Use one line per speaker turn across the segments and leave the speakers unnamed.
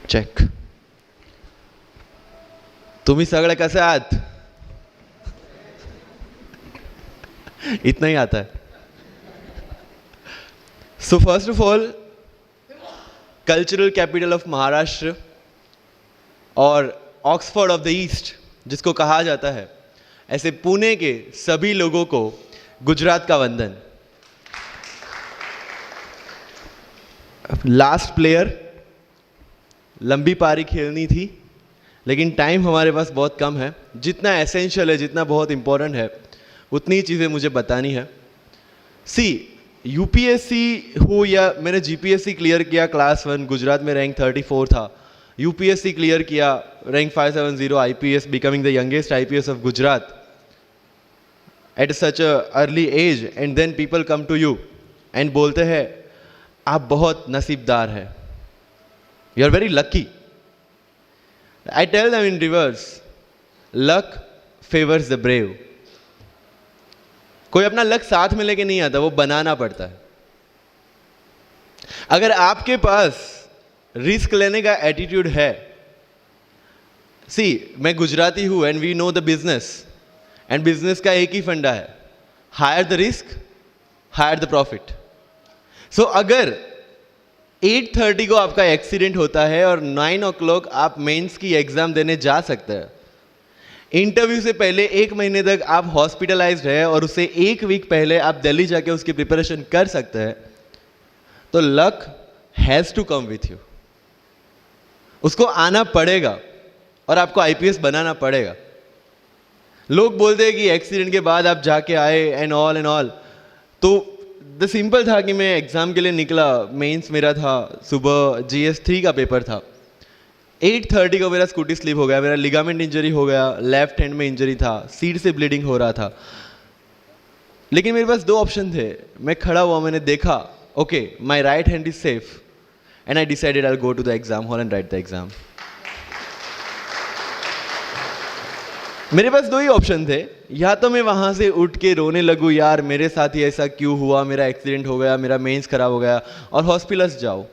Check. तुम्ही सगळे कसे आहात? इतना ही आता है. So first of all, cultural capital of Maharashtra और ऑक्सफोर्ड ऑफ द ईस्ट जिसको कहा जाता है, ऐसे पुणे के सभी लोगों को गुजरात का वंदन. लास्ट प्लेयर, लंबी पारी खेलनी थी लेकिन टाइम हमारे पास बहुत कम है. जितना एसेंशियल है, जितना बहुत इंपॉर्टेंट है, उतनी चीज़ें मुझे बतानी है. सी, यूपीएससी हो या मैंने जीपीएससी क्लियर किया क्लास 1, गुजरात में रैंक 34 था. यूपीएससी क्लियर किया, rank 570, IPS, becoming the youngest IPS of Gujarat at such a early age. And then people come to you and बोलते हैं आप बहुत नसीबदार है, you are very lucky. I tell them in reverse, luck favours the brave. कोई अपना luck साथ में लेके नहीं आता, वो बनाना पड़ता है. अगर आपके पास रिस्क लेने का एटीट्यूड है, सी मैं गुजराती हूं and we know the business, and business का एक ही फंडा है, higher the risk higher the profit. So अगर 8:30 को आपका एक्सीडेंट होता है और 9 o'clock आप मेंस की एग्जाम देने जा सकते हैं, इंटरव्यू से पहले 1 महीने तक आप हॉस्पिटलाइज्ड है और उससे 1 वीक पहले आप दिल्ली जाके उसकी प्रिपरेशन कर सकते हैं, तो luck has to come with you. उसको आना पड़ेगा और आपको आईपीएस बनाना पड़ेगा. लोग बोलते हैं कि एक्सीडेंट के बाद आप जाके आए एंड ऑल. तो द सिंपल था कि मैं एग्जाम के लिए निकला, मेंस मेरा था, सुबह GS3 का पेपर था. 8:30 को मेरा स्कूटी स्लिप हो गया, मेरा लिगामेंट इंजरी हो गया, लेफ्ट हैंड में इंजरी था, सीट से ब्लीडिंग हो रहा था. लेकिन मेरे पास 2 ऑप्शन थे. मैं खड़ा हुआ, मैंने देखा, okay my right hand is safe, and I decided I will go to the exam hall and write the exam. मेरे पास 2 ही ऑप्शन थे. या तो मैं वहां से उठ के रोने लगूं, यार मेरे साथ ही ऐसा क्यों हुआ, मेरा एक्सीडेंट हो गया, मेरा मेंस खराब हो गया, और हॉस्पिटल जाओ.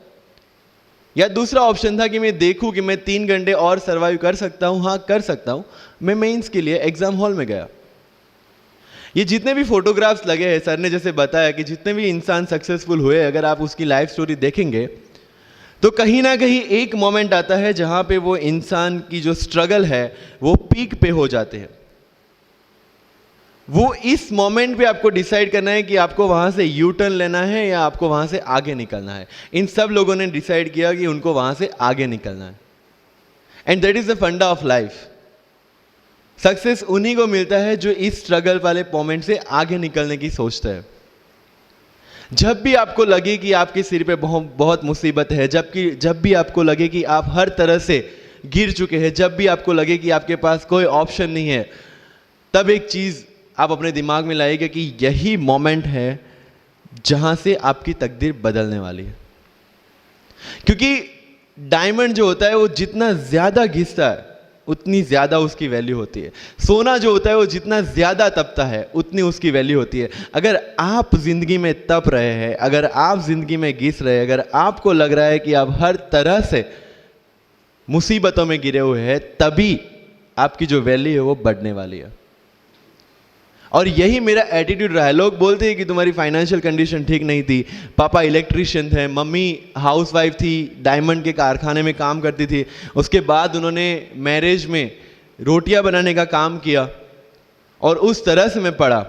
या दूसरा ऑप्शन था कि मैं देखूं कि मैं 3 घंटे और सर्वाइव कर सकता हूं. हाँ, कर सकता हूं. मैं मेंस के लिए एग्जाम हॉल में गया. ये जितने भी फोटोग्राफ्स लगे हैं, सर ने जैसे बताया कि जितने भी इंसान सक्सेसफुल हुए, अगर आप उसकी लाइफ स्टोरी देखेंगे तो कहीं ना कहीं एक मोमेंट आता है जहां पे वो इंसान की जो स्ट्रगल है वो पीक पे हो जाते हैं. वो इस मोमेंट पे आपको डिसाइड करना है कि आपको वहां से यू टर्न लेना है या आपको वहां से आगे निकलना है. इन सब लोगों ने डिसाइड किया कि उनको वहां से आगे निकलना है. एंड दैट इज द फंडा ऑफ लाइफ. सक्सेस उन्हीं को मिलता है जो इस स्ट्रगल वाले मोमेंट से आगे निकलने की सोचते हैं. जब भी आपको लगे कि आपके सिर पे बहुत मुसीबत है, जब भी आपको लगे कि आप हर तरह से गिर चुके हैं, जब भी आपको लगे कि आपके पास कोई ऑप्शन नहीं है, तब एक चीज आप अपने दिमाग में लाइएगा कि यही मोमेंट है जहां से आपकी तकदीर बदलने वाली है. क्योंकि डायमंड जो होता है वो जितना ज्यादा घिसता है उतनी ज्यादा उसकी वैल्यू होती है. सोना जो होता है वो जितना ज्यादा तपता है उतनी उसकी वैल्यू होती है. अगर आप जिंदगी में तप रहे हैं, अगर आप जिंदगी में घिस रहे हैं, अगर आपको लग रहा है कि आप हर तरह से मुसीबतों में गिरे हुए हैं, तभी आपकी जो वैल्यू है वो बढ़ने वाली है. और यही मेरा एटीट्यूड रहा है. लोग बोलते हैं कि तुम्हारी फाइनेंशियल कंडीशन ठीक नहीं थी, पापा इलेक्ट्रिशियन थे, मम्मी हाउसवाइफ थी, डायमंड के कारखाने में काम करती थी, उसके बाद उन्होंने मैरिज में रोटियां बनाने का काम किया और उस तरह से मैं पढ़ा.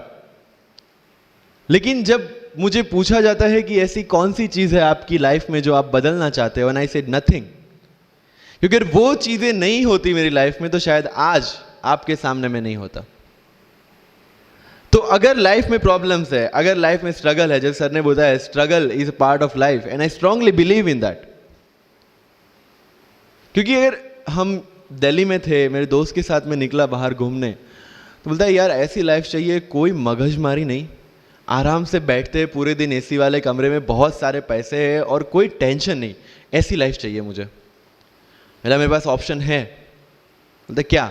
लेकिन जब मुझे पूछा जाता है कि ऐसी कौन सी चीज़ है आपकी लाइफ में जो आप बदलना चाहते हो, एंड आई सेड नथिंग. क्योंकि अगर वो चीज़ें नहीं होती मेरी लाइफ में तो शायद आज आपके सामने मैं नहीं होता. तो अगर लाइफ में प्रॉब्लम्स है, अगर लाइफ में स्ट्रगल है, जैसे सर ने बताया struggle is a part of life, and I strongly believe in that. क्योंकि अगर हम दिल्ली में थे, मेरे दोस्त के साथ में निकला बाहर घूमने, तो बोलता है यार ऐसी लाइफ चाहिए, कोई मगजमारी नहीं, आराम से बैठते हैं पूरे दिन एसी वाले कमरे में, बहुत सारे पैसे हैं और कोई टेंशन नहीं, ऐसी लाइफ चाहिए मुझे. मेरे पास ऑप्शन है. बोलता क्या?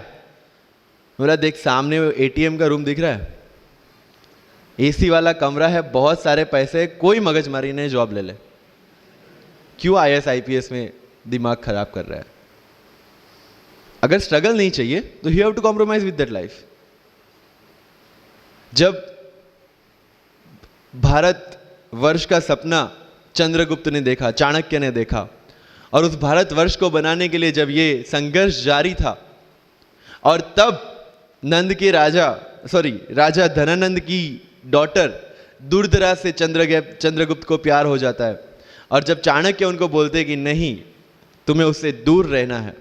बोला देख सामने ATM का रूम दिख रहा है, एसी वाला कमरा है, बहुत सारे पैसे, कोई मगजमारी नहीं, जॉब ले ले. क्यों IAS IPS में दिमाग खराब कर रहा है। अगर स्ट्रगल नहीं चाहिए तो you have to compromise with that life. जब भारत वर्ष का सपना चंद्रगुप्त ने देखा, चाणक्य ने देखा, और उस भारतवर्ष को बनाने के लिए जब ये संघर्ष जारी था, और तब राजा धनानंद की डॉटर दूरदराज से चंद्रगुप्त को प्यार हो जाता है, और जब चाणक्य उनको बोलते कि नहीं, तुम्हें उससे दूर रहना है,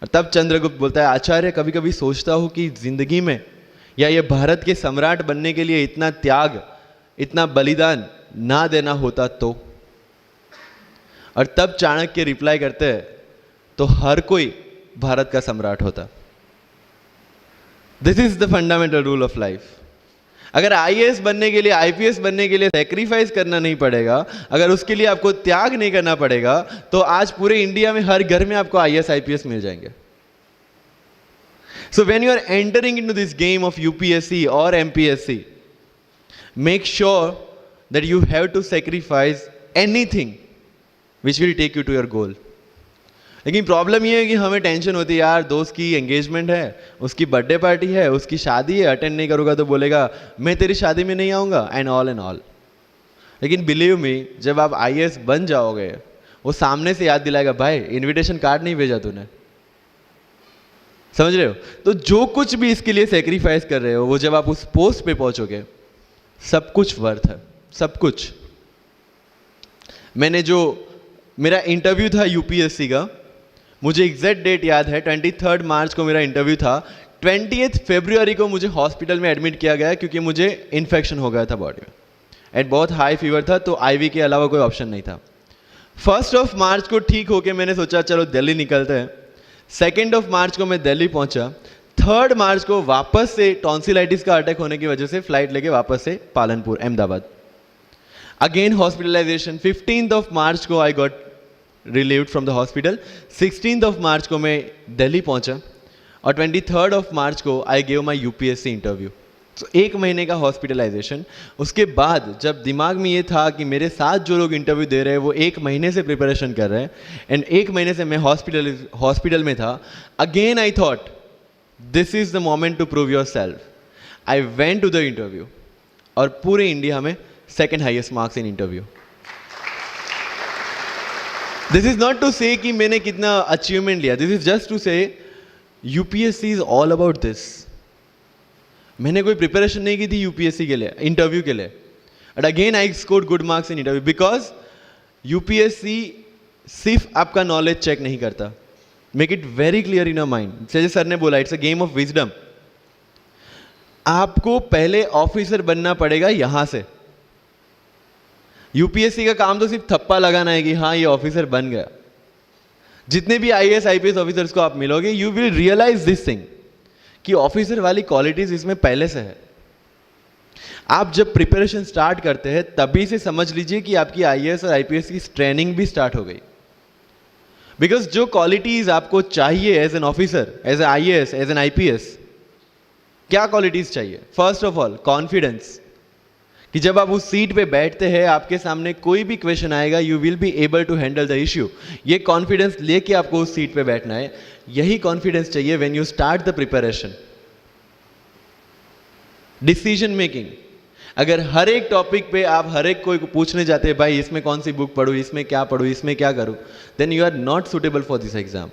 और तब चंद्रगुप्त बोलता है, आचार्य कभी कभी सोचता हूं कि जिंदगी में या ये भारत के सम्राट बनने के लिए इतना त्याग, इतना बलिदान ना देना होता तो। और तब चाणक्य रिप्लाई करते हैं, तो हर कोई भारत का सम्राट होता। This is the fundamental rule of life. अगर आईएएस बनने के लिए, आईपीएस बनने के लिए सैक्रिफाइस करना नहीं पड़ेगा, अगर उसके लिए आपको त्याग नहीं करना पड़ेगा, तो आज पूरे इंडिया में हर घर में आपको आईएएस आईपीएस मिल जाएंगे। So when you are entering into this game of UPSC और MPSC, make sure that you have to sacrifice anything which will take you to your goal. लेकिन प्रॉब्लम ये है कि हमें टेंशन होती है, यार दोस्त की एंगेजमेंट है, उसकी बर्थडे पार्टी है, उसकी शादी है, अटेंड नहीं करूँगा तो बोलेगा मैं तेरी शादी में नहीं आऊँगा, एंड ऑल। लेकिन बिलीव मी, जब आप आईएएस बन जाओगे, वो सामने से याद दिलाएगा, भाई इनविटेशन कार्ड नहीं भेजा तूने। समझ रहे हो? तो जो कुछ भी इसके लिए सेक्रीफाइस कर रहे हो, वो जब आप उस पोस्ट पे पहुंचोगे, सब कुछ वर्थ है, सब कुछ। मेरा इंटरव्यू था यूपीएससी का, मुझे एग्जैक्ट डेट याद है, 23 मार्च को मेरा इंटरव्यू था। 20 फरवरी को मुझे हॉस्पिटल में एडमिट किया गया क्योंकि मुझे इन्फेक्शन हो गया था बॉडी में, एंड बहुत हाई फीवर था, तो आईवी के अलावा कोई ऑप्शन नहीं था। 1 मार्च को ठीक होके मैंने सोचा चलो दिल्ली निकलते हैं। 2 मार्च को मैं दिल्ली पहुंचा। 3 मार्च को वापस से टॉन्सिलाइटिस का अटैक होने की वजह से फ्लाइट लेके वापस से पालनपुर, अहमदाबाद, अगेन हॉस्पिटलाइजेशन। 15 मार्च को I got relieved from the hospital. 16 मार्च को मैं दिल्ली पहुंचा, और 23 मार्च को I gave my UPSC interview. तो 1 महीने का हॉस्पिटलाइजेशन। उसके बाद जब दिमाग में ये था कि मेरे साथ जो लोग इंटरव्यू दे रहे हैं वो 1 महीने से प्रिपरेशन कर रहे हैं, एंड 1 महीने से मैं हॉस्पिटल में था, again I thought this is the moment to prove yourself. I went to the interview, और पूरे इंडिया में 2nd highest marks in interview. This is not to say कि मैंने कितना अचीवमेंट लिया, this is just to say UPSC is all about this. मैंने कोई preparation नहीं की थी यूपीएससी के लिए, इंटरव्यू के लिए, but again I scored good marks in interview, because UPSC सिर्फ आपका नॉलेज चेक नहीं करता। Make it very clear in your mind. जैसे सर ने बोला, it's a game of wisdom. आपको पहले ऑफिसर बनना पड़ेगा यहां से। यूपीएससी का काम तो सिर्फ थप्पा लगाना है कि हाँ ये ऑफिसर बन गया। जितने भी आईएएस आईपीएस ऑफिसर्स को आप मिलोगे, you will realise this thing कि ऑफिसर वाली क्वालिटीज इसमें पहले से है। आप जब प्रिपरेशन स्टार्ट करते हैं तभी से समझ लीजिए कि आपकी आईएएस और आईपीएस की ट्रेनिंग भी स्टार्ट हो गई। बिकॉज जो क्वालिटीज आपको चाहिए as an officer, as an IAS, as an IPS, क्या क्वालिटीज चाहिए? फर्स्ट ऑफ ऑल कॉन्फिडेंस, कि जब आप उस सीट पे बैठते हैं, आपके सामने कोई भी क्वेश्चन आएगा, you will be able to handle the issue. ये कॉन्फिडेंस लेके आपको उस सीट पे बैठना है। यही कॉन्फिडेंस चाहिए when you start the preparation. Decision making, अगर हर एक टॉपिक पे आप हर एक कोई पूछने जाते हैं, भाई इसमें कौन सी बुक पढूं, इसमें क्या पढूं, इसमें क्या करूं, then you are not suitable for this exam.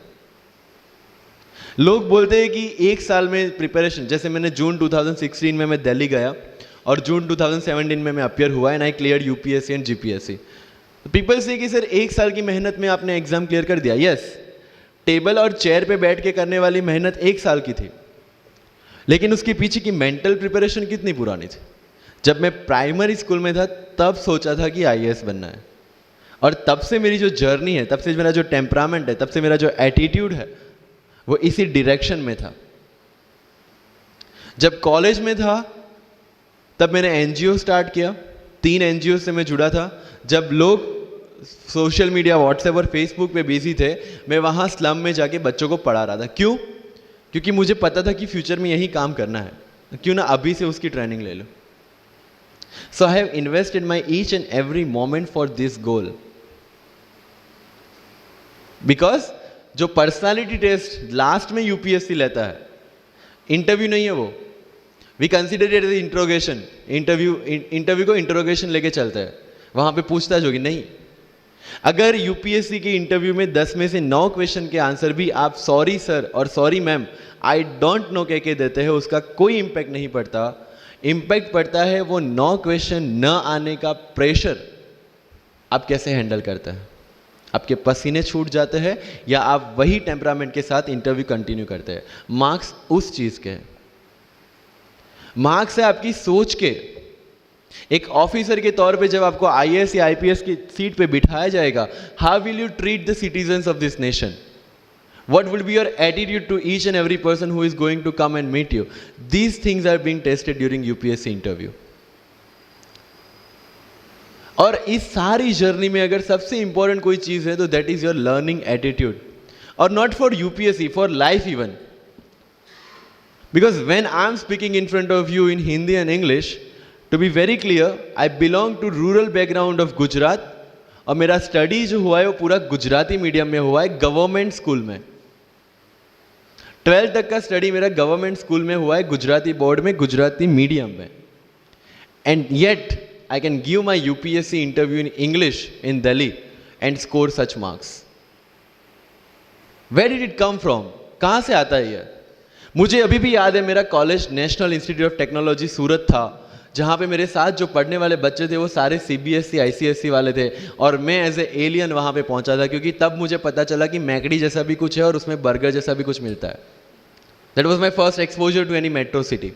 लोग बोलते हैं कि 1 साल में प्रिपरेशन, जैसे मैंने जून 2016 में मैं दिल्ली गया, और जून 2017 में मैं अपियर हुआ, and I clear UPSC and GPSC. People से कि सर 1 साल की मेहनत में आपने एग्जाम क्लियर कर दिया। यस, टेबल और चेयर पे बैठ के करने वाली मेहनत 1 साल की थी, लेकिन उसके पीछे की मेंटल प्रिपरेशन कितनी पुरानी थी। जब मैं प्राइमरी स्कूल में था तब सोचा था कि आईएएस बनना है, और तब से मेरी जो जर्नी है, तब से मेरा जो टेम्परामेंट है, तब से मेरा जो एटीट्यूड है, वो इसी डायरेक्शन में था। जब कॉलेज में था तब मैंने एनजीओ स्टार्ट किया, 3 एनजीओ से मैं जुड़ा था। जब लोग सोशल मीडिया, व्हाट्सएप और फेसबुक पे बिजी थे, मैं वहाँ स्लम में जाके बच्चों को पढ़ा रहा था। क्यों? क्योंकि मुझे पता था कि फ्यूचर में यही काम करना है, क्यों ना अभी से उसकी ट्रेनिंग ले लो। So I have invested my each and every moment for this goal. Because जो पर्सनालिटी टेस्ट लास्ट में यूपीएससी लेता है, इंटरव्यू नहीं है वो, we consider it as interrogation. Interview को इंट्रोगेशन लेके चलता है, वहां पे पूछताछ होगी नहीं। अगर यूपीएससी के इंटरव्यू में 10 में से 9 क्वेश्चन के आंसर भी आप सॉरी सर और sorry ma'am I don't know कह के देते हैं, उसका कोई इंपैक्ट नहीं पड़ता। इंपैक्ट पड़ता है वो 9 क्वेश्चन न आने का प्रेशर आप कैसे हैंडल करते हैं। आपके पसीने छूट जाते हैं या आप वही टेम्परामेंट के साथ इंटरव्यू कंटिन्यू करते हैं। मार्क्स उस चीज के हैं, मार्क्स है आपकी सोच के। एक ऑफिसर के तौर पे जब आपको आईएएस या आईपीएस की सीट पे बिठाया जाएगा, how will you treat the citizens of this nation? What will be your attitude to each and every person who is going to come and meet you? These things are being tested during UPSC interview. और इस सारी journey में अगर सबसे important कोई चीज है तो that is your learning attitude, और not for UPSC, for life even. Because when I am speaking in front of you in Hindi and English, to be very clear, I belong to rural background of Gujarat, और मेरा study जो हुआ है वो पूरा Gujarati medium में हुआ है, गवर्नमेंट स्कूल में। 12th तक का स्टडी मेरा गवर्नमेंट स्कूल में हुआ है, गुजराती बोर्ड में, गुजराती मीडियम में। And yet I can give my UPSC interview in English in Delhi and score such marks. Where did it come from? कहां से आता है ये? मुझे अभी भी याद है, मेरा college national institute of technology Surat था, जहाँ पे मेरे साथ जो पढ़ने वाले बच्चे थे वो सारे सीबीएसई आईसीएसई वाले थे, और मैं एज ए एलियन वहाँ पे पहुँचा था, क्योंकि तब मुझे पता चला कि मैकडी जैसा भी कुछ है और उसमें बर्गर जैसा भी कुछ मिलता है। That was my first exposure to any metro city.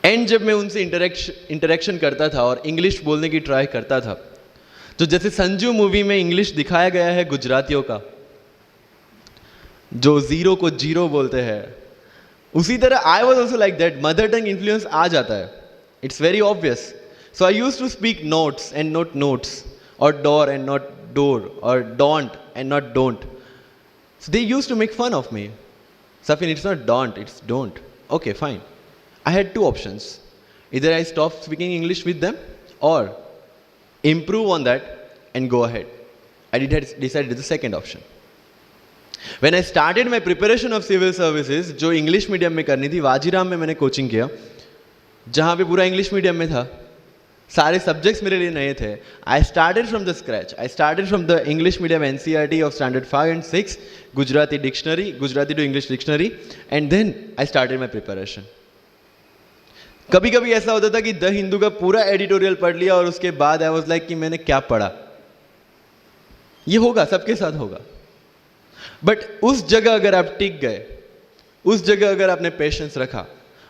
And जब मैं उनसे इंटरेक्शन करता था और इंग्लिश बोलने की ट्राई करता था, तो जैसे संजू मूवी में इंग्लिश दिखाया गया है गुजरातियों का, जो जीरो को जीरो बोलते हैं, उसी तरह I was also like that. Mother tongue influence आ जाता है, it's very obvious. So I use to speak notes and not notes, और डोर एंड नॉट डोर, और don't and not don't. So they use to make fun of me. Safin, it's not don't, it's don't. Okay, fine. I had 2 options. Either I stop speaking English with them or improve on that and go ahead. I decided the second option. When I started my preparation of civil services, जो English medium में करनी थी, वाजीराम में मैंने coaching किया, जहाँ पे पूरा इंग्लिश मीडियम में था, सारे सब्जेक्ट्स मेरे लिए नए थे। I started from the scratch. I started from the English medium NCERT of standard 5 and 6, Gujarati dictionary, Gujarati to English dictionary, and then I started my preparation. कभी कभी ऐसा होता था कि द हिंदू का पूरा एडिटोरियल पढ़ लिया और उसके बाद आई वाज लाइक कि मैंने क्या पढ़ा। ये होगा, सबके साथ होगा। बट उस जगह अगर आप टिक गए, उस जगह अगर आपने पेशेंस रखा,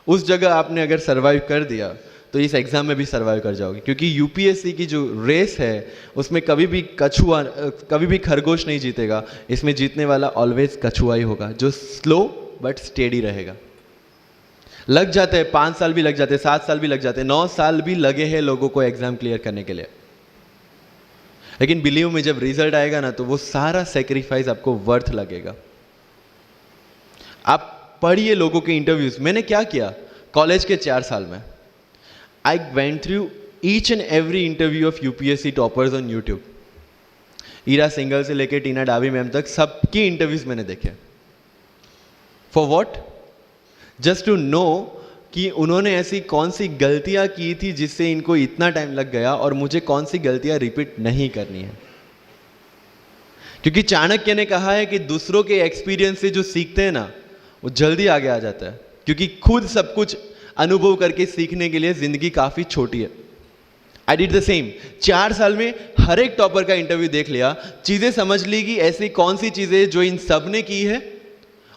उस जगह आपने अगर सर्वाइव कर दिया, तो इस एग्जाम में भी सर्वाइव कर जाओगे। क्योंकि यूपीएससी की जो रेस है उसमें कभी भी कछुआ, कभी भी खरगोश नहीं जीतेगा। इसमें जीतने वाला ऑलवेज कछुआ ही होगा, जो स्लो बट स्टेडी रहेगा। लग जाते हैं 5 साल भी लग जाते हैं, 7 साल भी लग जाते हैं, 9 साल भी लगे हैं लोगों को एग्जाम क्लियर करने के लिए। लेकिन बिलीव में जब रिजल्ट आएगा ना, तो वो सारा सेक्रीफाइस आपको वर्थ लगेगा। आप पढ़िए लोगों के इंटरव्यूज। मैंने क्या किया कॉलेज के 4 साल में, I went through each and every interview of UPSC toppers on YouTube. Ira Singhal से लेके टीना डाबी मैम तक सबकी इंटरव्यूज मैंने देखे। For what? Just to know कि उन्होंने ऐसी कौन सी गलतियां की थी जिससे इनको इतना टाइम लग गया, और मुझे कौन सी गलतियां रिपीट नहीं करनी है। क्योंकि चाणक्य ने कहा है कि दूसरों के एक्सपीरियंस से जो सीखते हैं ना, वो जल्दी आगे आ जाता है, क्योंकि खुद सब कुछ अनुभव करके सीखने के लिए जिंदगी काफी छोटी है। I did the same. 4 साल में हर एक टॉपर का इंटरव्यू देख लिया, चीजें समझ ली कि ऐसी कौन सी चीजें जो इन सब ने की है,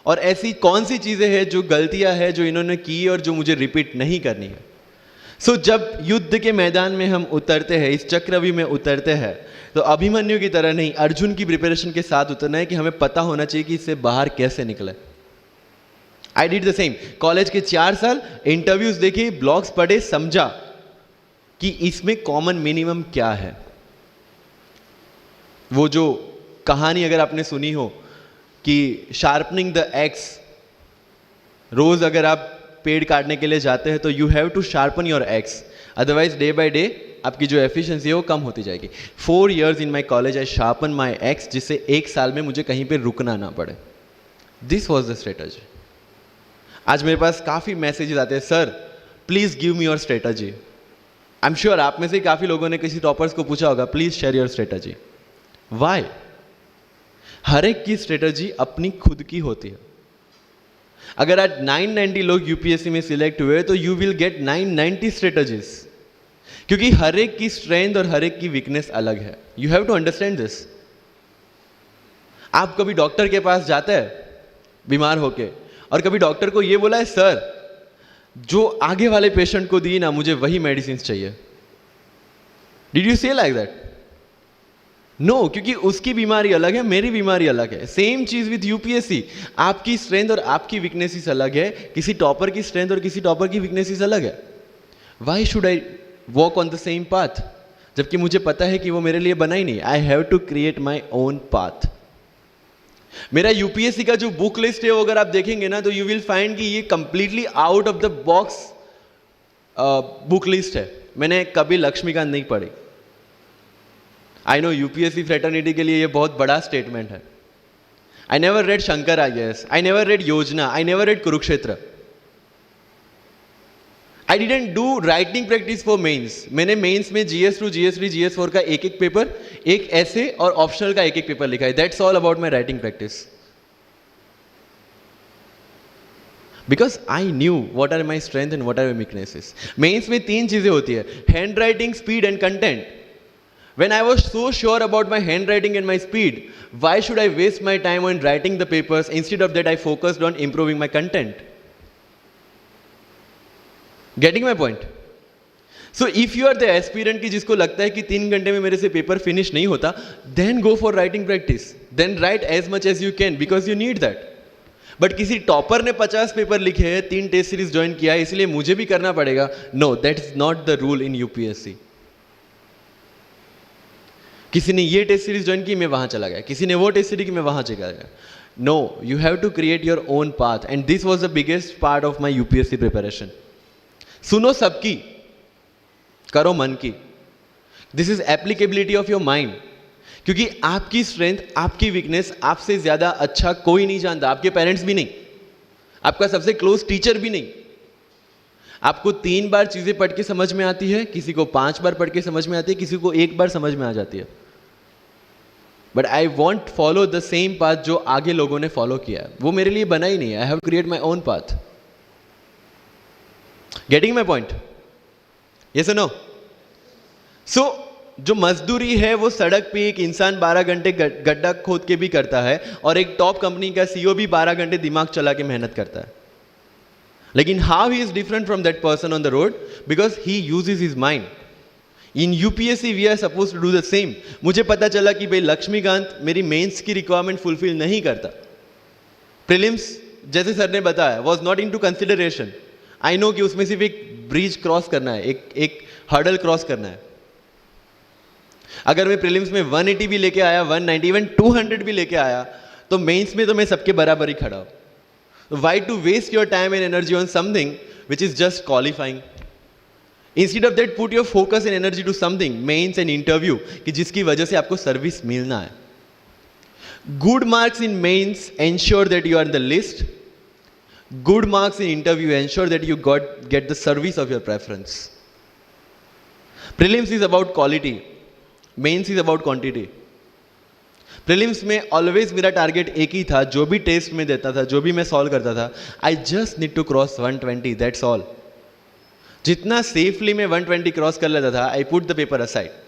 और ऐसी कौन सी चीजें हैं जो गलतियां हैं जो इन्होंने की और जो मुझे रिपीट नहीं करनी है। सो जब युद्ध के मैदान में हम उतरते हैं, इस चक्रव्यूह में उतरते हैं, तो अभिमन्यु की तरह नहीं, अर्जुन की प्रिपरेशन के साथ उतरना है कि हमें पता होना चाहिए कि इससे बाहर कैसे निकले। I did the same. College के 4 साल इंटरव्यूज देखे, ब्लॉग्स पढ़े, समझा कि इसमें कॉमन मिनिमम क्या है। वो जो कहानी अगर आपने सुनी हो कि शार्पनिंग द एक्स, रोज अगर आप पेड़ काटने के लिए जाते हैं तो you have to sharpen your axe, otherwise day by day आपकी जो एफिशिएंसी है वो कम होती जाएगी। 4 years in my college I sharpen my x, जिससे 1 साल में मुझे कहीं पे रुकना ना पड़े। This was the strategy. आज मेरे पास काफ़ी मैसेजेस आते हैं, sir please give me your strategy. I am sure आप में से काफ़ी लोगों ने किसी टॉपर्स को पूछा होगा, please share your strategy. Why? हर एक की स्ट्रेटजी अपनी खुद की होती है। अगर आज 990 लोग यूपीएससी में सिलेक्ट हुए तो यू विल गेट 990 स्ट्रेटजीज, क्योंकि हर एक की स्ट्रेंथ और हर एक की वीकनेस अलग है। You have to understand this. आप कभी डॉक्टर के पास जाते हैं बीमार होके, और कभी डॉक्टर को ये बोला है, सर जो आगे वाले पेशेंट को दी ना, मुझे वही मेडिसिन चाहिए। डिड यू से लाइक दैट? नो, क्योंकि उसकी बीमारी अलग है, मेरी बीमारी अलग है। सेम चीज विथ यूपीएससी, आपकी स्ट्रेंथ और आपकी वीकनेसेस अलग है, किसी टॉपर की स्ट्रेंथ और किसी टॉपर की वीकनेसेस अलग है। Why should I walk on the same path, जबकि मुझे पता है कि वो मेरे लिए बना ही नहीं। I have to create my own path. मेरा यूपीएससी का जो बुक लिस्ट है वो अगर आप देखेंगे ना, तो यू विल फाइंड कि ये completely out of the box book list है। मैंने कभी लक्ष्मीकांत नहीं पढ़ी। आई नो यूपीएससी फ्रेटर्निटी के लिए ये बहुत बड़ा स्टेटमेंट है। I never read Shankar IAS, I never read Yojana, I never read Kurukshetra. I didn't do writing practice for mains. मैंने मेंस में GS2, GS3, GS4 का एक एक पेपर, एक ऐसे और ऑप्शनल का एक एक पेपर लिखा है। That's all about my writing practice, because I knew what are my strength and what are my weaknesses. Mains में 3 चीजें होती है, handwriting, speed and content. When I was so sure about my handwriting and my speed, why should I waste my time on writing the papers? Instead of that, I focused on improving my content. Getting my point? So if you are the aspirant की जिसको लगता है कि 3 घंटे में मेरे से paper finish नहीं होता, then go for writing practice. Then write as much as you can because you need that. But किसी टॉपर ने 50 पेपर लिखे हैं, 3 टेस्ट सीरीज ज्वाइन किया है, इसलिए मुझे भी करना पड़ेगा। No, that is not the rule in UPSC. किसी ने ये टेस्ट सीरीज ज्वाइन की, मैं वहां चला गया, किसी ने वो टेस्ट सीरीज की, मैं वहां चला गया। No, you have to create your own path and this was the biggest part of my UPSC preparation. सुनो सबकी, करो मन की। This is applicability of your mind, क्योंकि आपकी स्ट्रेंथ, आपकी वीकनेस आपसे ज्यादा अच्छा कोई नहीं जानता। आपके पेरेंट्स भी नहीं, आपका सबसे क्लोज टीचर भी नहीं। आपको 3 बार चीजें पढ़ के समझ में आती है, किसी को 5 बार पढ़ के समझ में आती है, किसी को 1 बार समझ में आ जाती है। But I want follow the same path जो आगे लोगों ने फॉलो किया है, वो मेरे लिए बना ही नहीं है। I have create my own path. Getting my point? Yes और नो? सो जो मजदूरी है वो सड़क पे एक इंसान 12 घंटे गड्ढा खोद के भी करता है, और एक टॉप कंपनी का सीईओ भी 12 घंटे दिमाग चला के मेहनत करता है। लेकिन how he is different from that person on the road? Because he uses his mind. In UPSC we are suppose to do the same. मुझे पता चला कि भाई लक्ष्मीकांत मेरी मेंस की रिक्वायरमेंट फुलफिल नहीं करता, प्रीलिम्स जैसे सर ने बताया was not into consideration. I know कि उसमें सिर्फ एक ब्रिज क्रॉस करना है, एक हर्डल क्रॉस करना है। अगर मैं प्रीलिम्स में 180 भी लेके आया, 190, इवन 200 भी लेके आया, तो मेंस में तो मैं सबके बराबर ही खड़ा हूं। Why to waste your time and energy on something which is just qualifying? Instead of that put your focus and energy to something, mains and interview, कि जिसकी वजह से आपको सर्विस मिलना है। Good marks in mains ensure that you are in the list. Good marks in interview ensure that you get the service of your preference. Prelims is about quality, mains is about quantity. Prelims में always मेरा target एक ही था, जो भी test में देता था, जो भी मैं सॉल्व करता था, I just need to cross 120, that's all. जितना सेफली मैं 120 क्रॉस कर लेता था, I put the paper aside.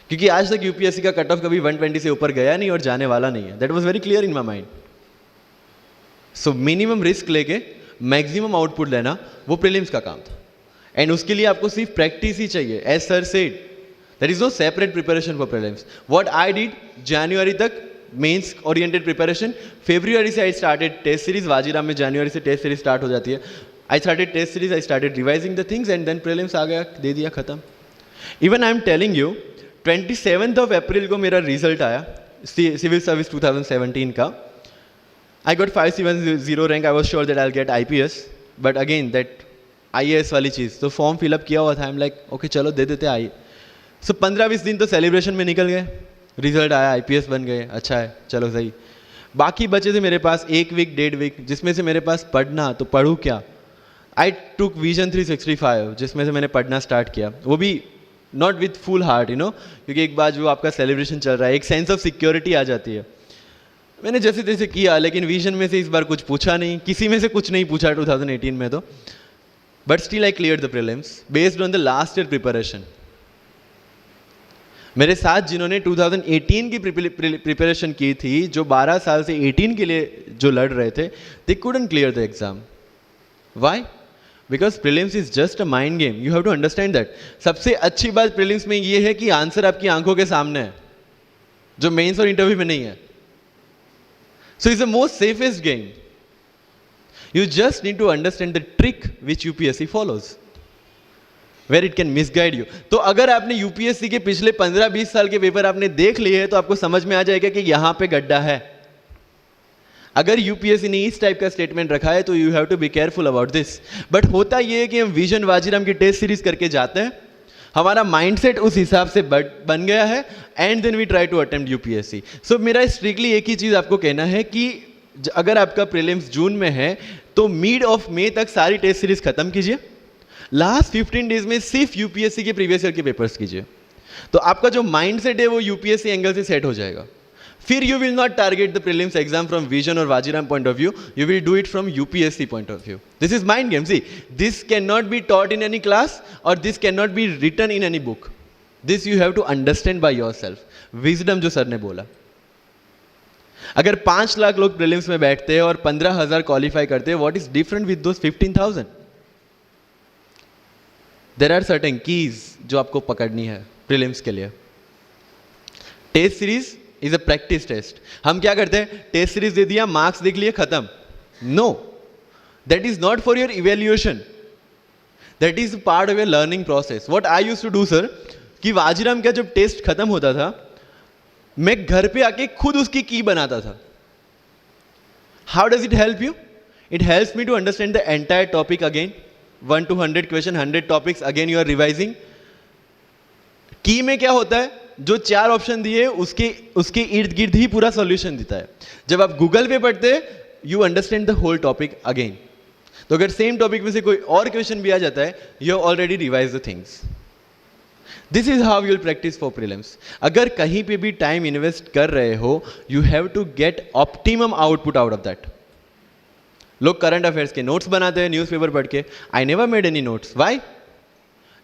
क्योंकि आज तक यूपीएससी का कट ऑफ कभी 120 से ऊपर गया नहीं और जाने वाला नहीं है. That was very clear in my mind. So minimum risk लेके मैक्सिमम आउटपुट लेना, वो प्रीलिम्स का काम था. एंड उसके लिए आपको सिर्फ प्रैक्टिस ही चाहिए. As sir said, there is no separate preparation for prelims. What I did, जनवरी तक मेंस ओरिएंटेड प्रिपरेशन. फरवरी से I started test series. Vajiram में जनवरी से टेस्ट सीरीज स्टार्ट हो जाती है. I started test series, I started revising the things and then prelims आ गया, दे दिया, खत्म. Even I am telling you, 27 अप्रैल को मेरा रिजल्ट आया सिविल सर्विस 2017 का. I got 570 rank. I was sure that I'll get IPS, but again that IAS वाली चीज़, तो फॉर्म फिलअप किया हुआ था. I'm like, okay चलो दे देते आई. सो 15-20 दिन तो सेलिब्रेशन में निकल गए, रिजल्ट आया, आईपीएस बन गए, अच्छा है, चलो सही। बाकी बचे थे मेरे पास 1 वीक 1.5 वीक, जिसमें से मेरे पास पढ़ना, तो पढ़ूँ क्या। आई टुक विजन 365, जिसमें से मैंने पढ़ना स्टार्ट किया, वो भी नॉट विथ फुल हार्ट क्योंकि एक बार जो आपका सेलिब्रेशन चल रहा है, एक सेंस ऑफ सिक्योरिटी आ जाती है। मैंने जैसे तैसे किया, लेकिन विजन में से इस बार कुछ पूछा नहीं, किसी में से कुछ नहीं पूछा 2018 में तो, but still I clear the prelims based on the last year preparation. मेरे साथ जिन्होंने 2018 की प्रिपरेशन की थी, जो 12 साल से 18 के लिए जो लड़ रहे थे, they couldn't clear the exam. Why? Because prelims is just a mind game, you have to understand that. सबसे अच्छी बात प्रीलिम्स में ये है कि आंसर आपकी आंखों के सामने है, जो मेंस और इंटरव्यू में नहीं है। So it's the most safest game. You just need to understand the trick which UPSC follows, where it can misguide you. तो अगर आपने यूपीएससी के पिछले 15-20 साल के पेपर आपने देख लिए हैं, तो आपको समझ में आ जाएगा कि यहां पे गड्ढा है। अगर यूपीएससी ने इस टाइप का स्टेटमेंट रखा है, तो you have to be careful about this. But होता यह है कि हम विजन वाजीराम की टेस्ट सीरीज करके जाते हैं, हमारा माइंडसेट उस हिसाब से बन गया है, and then we try to attempt UPSC. So मेरा स्ट्रिक्टली एक ही चीज आपको कहना है कि अगर आपका प्रीलिम्स जून में है, तो मिड ऑफ मई तक सारी टेस्ट सीरीज खत्म कीजिए। लास्ट 15 डेज में सिर्फ यूपीएससी के प्रीवियस ईयर के पेपर्स कीजिए, तो आपका जो माइंडसेट है वो यूपीएससी एंगल से सेट हो जाएगा। फिर you will not target the prelims exam from Vision और Vajiram point of view, you will do it from UPSC point of view. This is mind game. See, this can not be taught in any class और this can not be written in any book. This you have to understand by yourself. Wisdom जो sir ने बोला, अगर 5 लाख लोग prelims में बैठते हैं और 15,000 क्वालिफाई करते हैं, what is different with those 15,000? There are certain keys जो आपको पकड़नी है प्रीलिम्स के लिए। Test series is a practice test. हम क्या करते हैं, टेस्ट सीरीज दे दिया, मार्क्स देख लिए, खत्म। No, that is not for your evaluation, that is part of your learning process. What I used to do sir, कि वाजीराम का जब टेस्ट खत्म होता था, मैं घर पे आके खुद उसकी की बनाता था। How does it help you? It helps me to understand the entire topic again. 1 to 100 question, 100 topics, again you are revising. की में क्या होता है, जो 4 ऑप्शन दिए उसके इर्द गिर्द ही पूरा सॉल्यूशन देता है। जब आप गूगल पे पढ़ते you understand the whole topic again. तो अगर सेम टॉपिक में से कोई और क्वेश्चन भी आ जाता है, you have already revise the things. This is how you will practice for prelims. अगर कहीं पे भी टाइम इन्वेस्ट कर रहे हो, you have to get optimum output out of that. लोग करंट अफेयर्स के नोट्स बनाते हैं न्यूज़पेपर पढ़ के। I never made any notes. Why?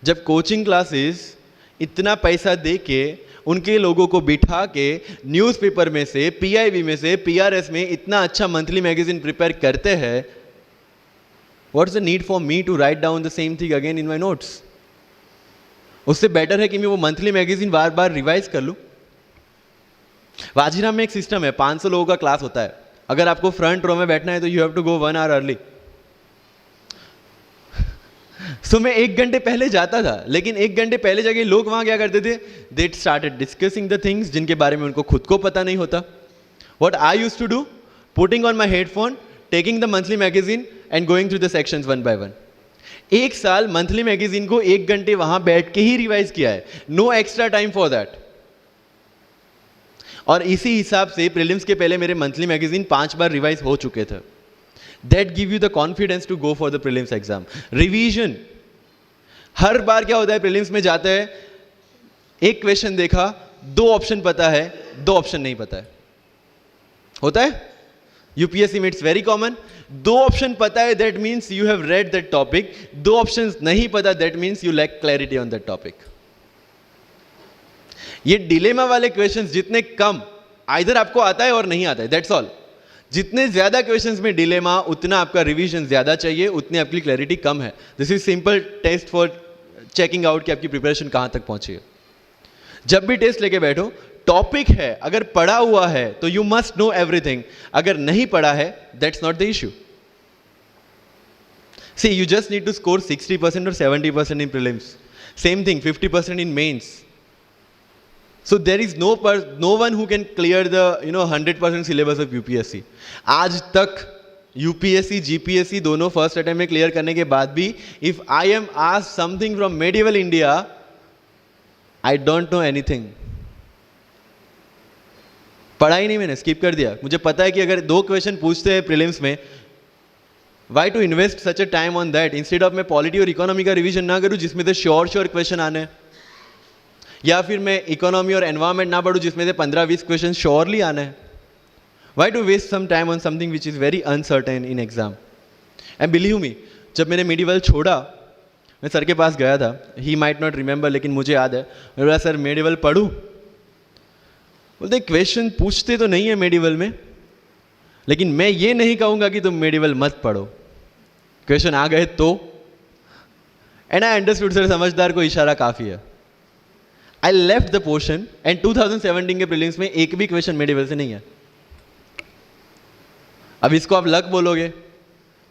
जब कोचिंग क्लासेस इतना पैसा दे के उनके लोगों को बिठा के न्यूज़पेपर में से, पीआईबी में से, पीआरएस में इतना अच्छा मंथली मैगजीन प्रिपेयर करते हैं, what's the need for me to write down the same thing again in my notes? उससे बेटर है कि मैं वो मंथली मैगजीन बार बार रिवाइज कर लूँ। वाजीराम में एक सिस्टम है, 500 लोगों का क्लास होता है। अगर आपको फ्रंट रो में बैठना है तो you have to go 1 hour early. So मैं 1 घंटे पहले जाता था, लेकिन 1 घंटे पहले जाके लोग वहां क्या करते थे, they started discussing the things जिनके बारे में उनको खुद को पता नहीं होता। What I used to do, putting on my headphone, taking the monthly magazine and going through the sections 1 by 1। 1 साल मंथली मैगजीन को 1 घंटे वहां बैठ के ही रिवाइज किया है, no extra time for that. और इसी हिसाब से प्रीलिम्स के पहले मेरे मंथली मैगजीन 5 बार रिवाइज हो चुके थे। That give you the confidence to go for the prelims exam. Revision, हर बार क्या होता है प्रीलिम्स में जाते हैं, एक क्वेश्चन देखा, 2 ऑप्शन पता है, 2 ऑप्शन नहीं पता है, होता है यूपीएससी में, इट्स वेरी कॉमन। 2 ऑप्शन पता है, that means you have read that topic. 2 option नहीं पता, that means you lack clarity on that topic. ये डिलेमा वाले क्वेश्चंस जितने कम, आइदर आपको आता है और नहीं आता है, दैट्स ऑल। जितने ज्यादा क्वेश्चंस में डिलेमा, उतना आपका रिवीजन ज्यादा चाहिए, उतनी आपकी क्लैरिटी कम है। This is simple test for checking out कि आपकी प्रिपरेशन कहां तक पहुंची है। जब भी टेस्ट लेके बैठो, टॉपिक है, अगर पढ़ा हुआ है तो यू मस्ट नो एवरीथिंग, अगर नहीं पढ़ा है that's not the issue. See, you just need to score 60% or 70% in prelims. Same thing, 50% in mains. So there is no one who can clear the 100% syllabus of UPSC. आज तक UPSC, GPSC दोनों first attempt में clear करने के बाद भी, if I am asked something from medieval India, I don't know anything. पढ़ा ही नहीं, मैंने स्किप कर दिया। मुझे पता है कि अगर 2 क्वेश्चन पूछते हैं प्रीलिम्स में, why to invest such a time on that, instead of मैं पॉलिटी और इकोनॉमी का रिवीजन ना करूं जिसमें से श्योर क्वेश्चन आने, या फिर मैं इकोनॉमी और एनवायरमेंट ना पढ़ूं जिसमें से 15-20 क्वेश्चन श्योरली आने हैं। Why to waste some time on something which is very uncertain in exam. And believe me, जब मैंने मेडिवल छोड़ा, मैं सर के पास गया था, ही माइट नॉट रिमेंबर, लेकिन मुझे याद है। मैं बोला सर मेडिवल पढ़ूं? बोलते क्वेश्चन पूछते तो नहीं है मेडिवल में, लेकिन मैं ये नहीं कहूंगा कि तुम मेडिवल मत पढ़ो, क्वेश्चन आ गए तो। एंड आई अंडरस्टूड सर, समझदार को इशारा काफी है। I left the portion and 2017 के प्रीलिम्स में एक भी क्वेश्चन मेडिवल से नहीं है। अब इसको आप लक बोलोगे,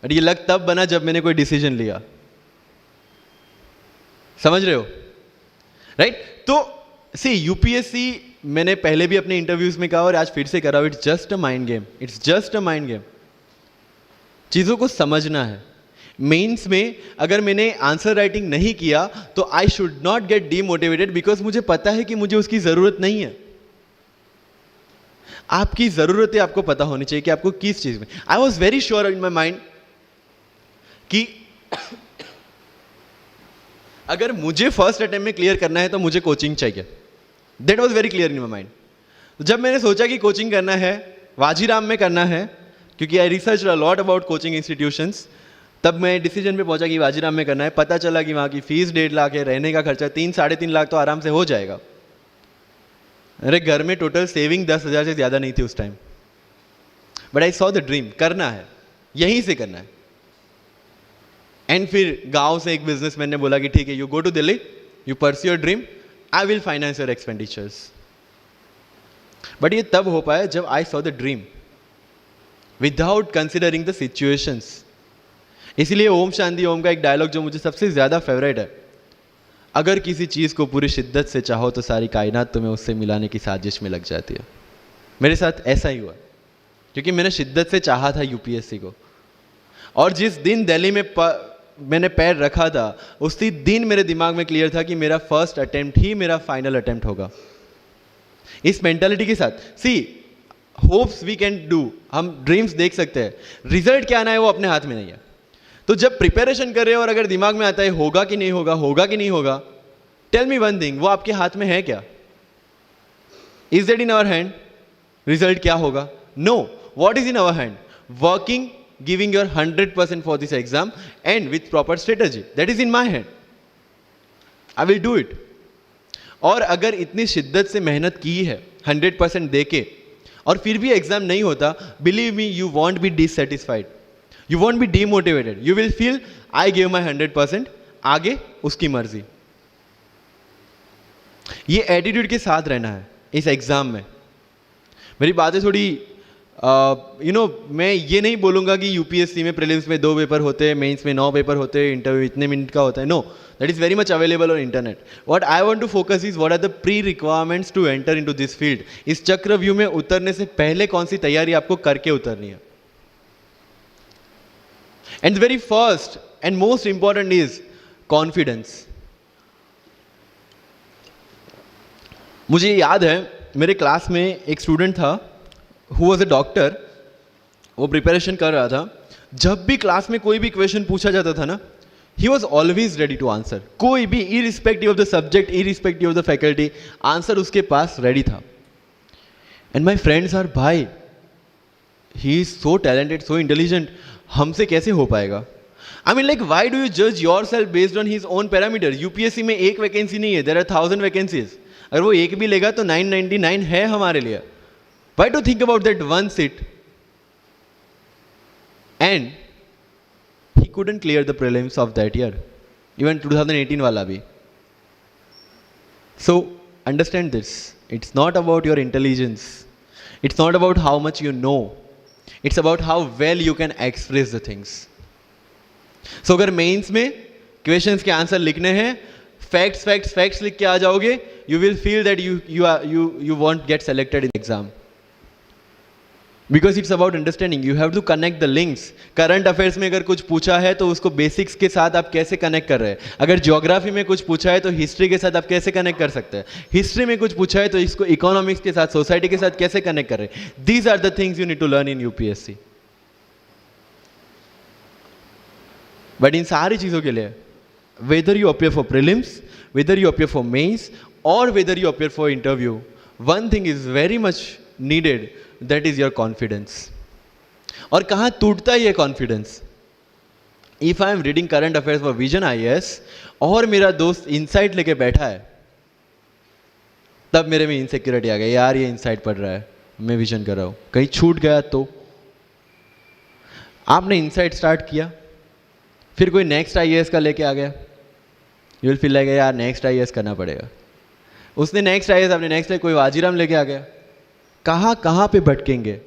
बट ये लक तब बना जब मैंने कोई डिसीजन लिया। समझ रहे हो, राइट? तो सी यूपीएससी, मैंने पहले भी अपने इंटरव्यूज में कहा और आज फिर से कर रहा हूं, it's just a mind game. It's just a mind game. चीजों को समझना है। मेंस में अगर मैंने आंसर राइटिंग नहीं किया तो I should not gate demotivated, because मुझे पता है कि मुझे उसकी जरूरत नहीं है। आपकी जरूरतें आपको पता होनी चाहिए कि आपको किस चीज में। आई was very sure in my mind कि अगर मुझे फर्स्ट अटेम्प्ट में क्लियर करना है तो मुझे कोचिंग चाहिए। That was very clear in my mind. जब मैंने सोचा कि कोचिंग करना है, वाजीराम में करना है, क्योंकि I research a lot about coaching institutions, तब मैं डिसीजन पे पहुंचा कि वाजीराम में करना है। पता चला कि वहाँ की फीस 1.5 लाख है, रहने का खर्चा 3-3.5 लाख तो आराम से हो जाएगा। अरे घर में टोटल सेविंग 10,000 से ज़्यादा नहीं थी उस time. But I saw the dream, करना है, यहीं से करना है। एंड फिर गांव से एक बिजनेसमैन ने बोला कि ठीक है, you go to Delhi, you pursue your dream, I will finance your expenditures. But ये तब हो पाया जब I saw the dream without considering the situations. इसलिए ओम शांति ओम का एक डायलॉग जो मुझे सबसे ज़्यादा फेवरेट है, अगर किसी चीज़ को पूरी शिद्दत से चाहो तो सारी कायनात तुम्हें उससे मिलाने की साजिश में लग जाती है। मेरे साथ ऐसा ही हुआ, क्योंकि मैंने शिद्दत से चाहा था यूपीएससी को। और जिस दिन दिल्ली में मैंने पैर रखा था, उसी दिन मेरे दिमाग में क्लियर था कि मेरा फर्स्ट अटेम्प्ट ही मेरा फाइनल अटेम्प्ट होगा। इस मेंटालिटी के साथ, सी होप्स वी कैन डू, हम ड्रीम्स देख सकते हैं, रिजल्ट क्या आना है वो अपने हाथ में नहीं है। तो जब प्रिपरेशन कर रहे हो और अगर दिमाग में आता है होगा कि नहीं होगा, होगा कि नहीं होगा, टेल मी वन थिंग, वो आपके हाथ में है क्या? Is that in our hand? Result क्या होगा? No. What is in our hand? Working, giving your 100% for this exam and with proper strategy, that is in my hand. I will do it. और अगर इतनी शिद्दत से मेहनत की है 100% देके और फिर भी एग्जाम नहीं होता, believe me, you won't be dissatisfied, you won't be demotivated, you will feel I give my 100%, आगे उसकी मर्जी। ये एटीट्यूड के साथ रहना है इस एग्जाम में। मेरी बातें थोड़ी मैं ये नहीं बोलूंगा कि यूपीएससी में प्रीलिम्स में 2 पेपर होते हैं, मेंस में 9 पेपर होते हैं, इंटरव्यू इतने मिनट का होता है। No, that is very much available on internet. What I want to focus is what are the pre requirements to enter into this field. इस चक्रव्यूह में उतरने से पहले कौन सी तैयारी आपको करके उतरनी है। And the very first and most important is confidence. मुझे याद है मेरे क्लास में एक स्टूडेंट था हु वॉज अ डॉक्टर, वो प्रिपरेशन कर रहा था। जब भी क्लास में कोई भी क्वेश्चन पूछा जाता था ना, he was always ready to answer. कोई भी, irrespective of the subject, irrespective of the faculty, answer उसके पास रेडी था। एंड माई फ्रेंड्स आर, भाई he is so talented, so intelligent, हमसे कैसे हो पाएगा? I mean like, why do you जज your self based on his own parameter? UPSC में एक वैकेंसी नहीं है, देयर आर 1000 वैकेंसीज। अगर वो एक भी लेगा तो 999 है हमारे लिए। Why to think about that one seat? And he couldn't clear the prelims of that year, even 2018 wala bhi. So understand this, it's not about your intelligence, it's not about how much you know, it's about how well you can express the things. So अगर mains में questions के answer लिखने हैं, facts लिख के आ जाओगे, you will feel that you won't get selected in exam. Because it's about understanding, you have to connect the links. Current affairs में अगर कुछ पूछा है तो उसको बेसिक्स के साथ आप कैसे कनेक्ट कर रहे हैं. अगर ज्योग्राफी में कुछ पूछा है तो हिस्ट्री के साथ आप कैसे कनेक्ट कर सकते हैं. हिस्ट्री में कुछ पूछा है तो इसको इकोनॉमिक्स के साथ, सोसाइटी के साथ कैसे कनेक्ट कर रहे हैं. These are the things you need to learn in UPSC. But इन सारी चीजों के लिए, whether you appear for prelims, whether you appear for mains, और whether you appear for interview, one thing is very much needed, that is your confidence. और कहां टूटता है ये confidence? If I am reading current affairs for Vision IAS और मेरा दोस्त insight लेके बैठा है, तब मेरे में इनसिक्योरिटी आ गई, यार ये इनसाइट पढ़ रहा है, मैं विजन कर रहा हूं, कहीं छूट गया तो. आपने इनसाइट स्टार्ट किया, फिर कोई नेक्स्ट आईएएस का लेके आ गया, यू विल फील लाइक यार नेक्स्ट आईएएस करना पड़ेगा. उसने नेक्स्ट आईएएस, आपने नेक्स्ट कोई वाजीराम लेके आ गया. कहां पे भटकेंगे?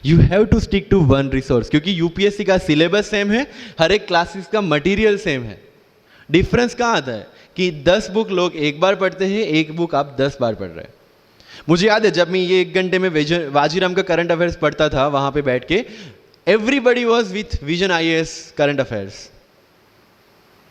You have to stick to one resource, क्योंकि यूपीएससी का सिलेबस सेम है, हर एक क्लासेस का मटेरियल सेम है. डिफरेंस कहां आता है कि 10 बुक लोग एक बार पढ़ते हैं, एक बुक आप 10 बार पढ़ रहे हैं. मुझे याद है जब मैं ये 1 घंटे में वाजीराम का करंट अफेयर्स पढ़ता था, वहां पे बैठ के everybody was with Vision IAS current affairs,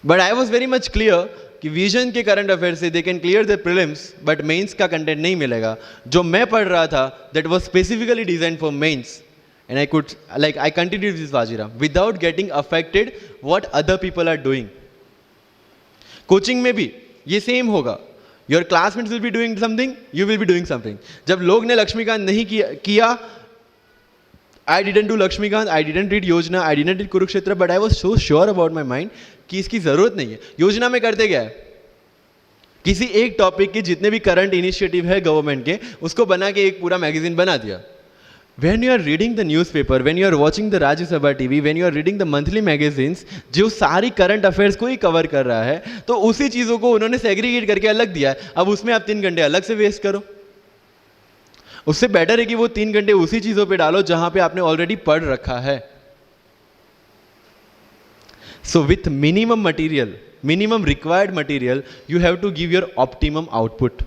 but I was very much clear कि विजन के करंट अफेयर से they can clear the prelims, but mains का कंटेंट नहीं मिलेगा. जो मैं पढ़ रहा था that was specifically design for mains, and I could like I continued this Vajiram without getting affected what other people are doing. Coaching में भी ये सेम होगा. Your classmates will be doing something, you will be doing something. जब लोग ने लक्ष्मीकांत नहीं किया, I didn't do Lakshmikant, I didn't read Yojana, I didn't read Kurukshetra, but I was so sure about my mind कि इसकी जरूरत नहीं है. योजना में करते क्या है, किसी एक टॉपिक के जितने भी करंट इनिशिएटिव है गवर्नमेंट के, उसको बना के एक पूरा मैगजीन बना दिया. When you are reading the newspaper, when you are watching the Rajya Sabha TV, when you are reading the monthly magazines, जो सारी करंट अफेयर्स को ही कवर कर रहा है, तो उसी चीजों को उन्होंने सेग्रीगेट करके अलग दिया है. अब उसमें आप 3 घंटे अलग से वेस्ट करो. उससे बेटर है कि वो 3 घंटे उसी चीजों पे डालो जहां पे आपने ऑलरेडी पढ़ रखा है. So with minimum material, minimum required material, you have to give your optimum output.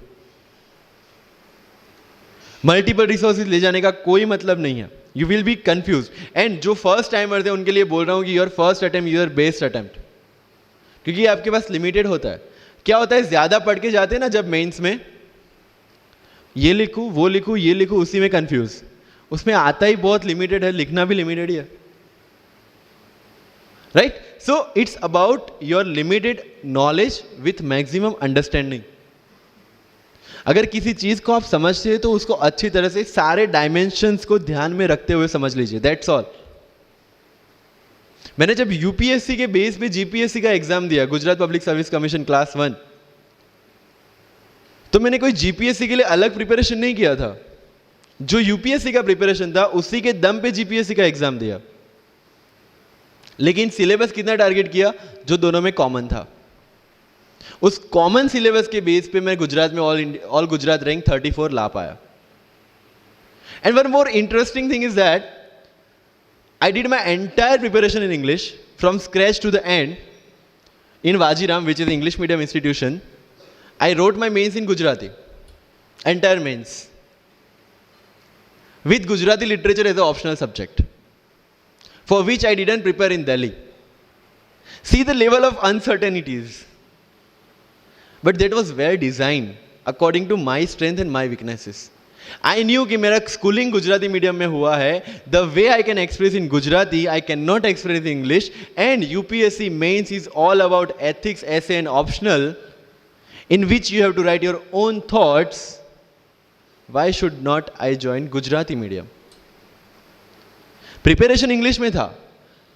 Multiple resources ले जाने का कोई मतलब नहीं है. You will be confuse. And जो फर्स्ट टाइमर्स है उनके लिए बोल रहा हूं कि your first attempt your best attempt, क्योंकि आपके पास लिमिटेड होता है. क्या होता है, ज्यादा पढ़ के जाते हैं ना जब मेंस में, ये लिखूं वो लिखूं ये लिखूं, उसी में कंफ्यूज. उसमें आता ही बहुत लिमिटेड है, लिखना भी लिमिटेड ही है, right? So it's about your limited knowledge with maximum understanding. अगर किसी चीज को आप समझते हैं तो उसको अच्छी तरह से सारे डायमेंशंस को ध्यान में रखते हुए समझ लीजिए, दैट्स ऑल. मैंने जब यूपीएससी के बेस पे जीपीएससी का एग्जाम दिया, Gujarat public service commission class 1, तो मैंने कोई जीपीएससी के लिए अलग प्रिपरेशन नहीं किया था. जो यूपीएससी का प्रिपरेशन था उसी के दम पे जीपीएससी का एग्जाम दिया. लेकिन सिलेबस कितना टारगेट किया, जो दोनों में कॉमन था. उस कॉमन सिलेबस के बेस पे मैं गुजरात में ऑल गुजरात रैंक 34 ला पाया. And one more interesting thing is that I did my entire preparation in English from scratch to the end in Vajiram, which is English medium institution. I wrote my mains in Gujarati, entire mains, with Gujarati literature as an optional subject, for which I didn't prepare in Delhi. See the level of uncertainties. But that was well designed according to my strength and my weaknesses. I knew कि मेरा schooling Gujarati medium में हुआ है. The way I can express in Gujarati, I cannot express in English. And UPSC mains is all about ethics, essay and optional, in which you have to write your own thoughts. Why should not I join Gujarati medium? Preparation English में था,